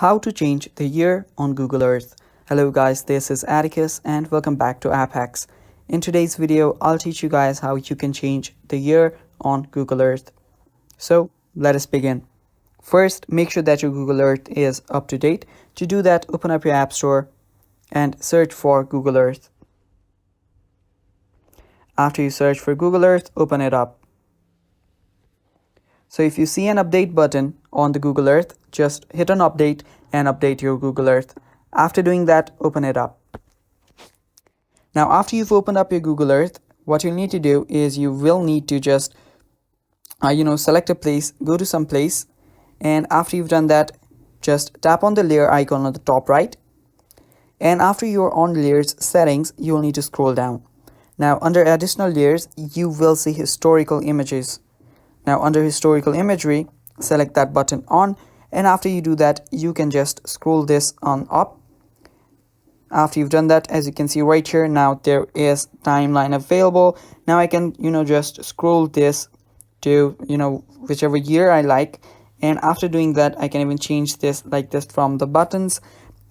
How to change the year on Google Earth. Hello guys, this is Atticus and welcome back to App Hacks. In today's video, I'll teach you guys how you can change the year on Google Earth. So let us begin. First, make sure that your Google Earth is up to date. To do that, open up your App Store and search for Google Earth. After you search for Google Earth, open it up. So if you see an update button on the Google Earth, just hit on update and update your Google Earth. After doing that, open it up. Now, after you've opened up your Google Earth, what you'll need to do is you will need to just, select a place, go to some place. And after you've done that, just tap on the layer icon on the top right. And after you're on layers settings, you'll need to scroll down. Now, under additional layers, you will see historical images. Now, under historical imagery, select that button on, and after you do that, you can just scroll this on up. After you've done that, as you can see right here, now there is timeline available. Now I can, just scroll this to, whichever year I like. And after doing that, I can even change this like this from the buttons,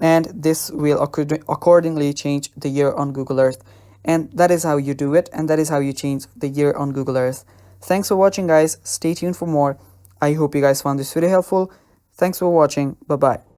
and this will accordingly change the year on Google Earth. And that is how you do it, and that is how you change the year on Google Earth. Thanks for watching, guys. Stay tuned for more. I hope you guys found this video helpful. Thanks for watching. Bye-bye.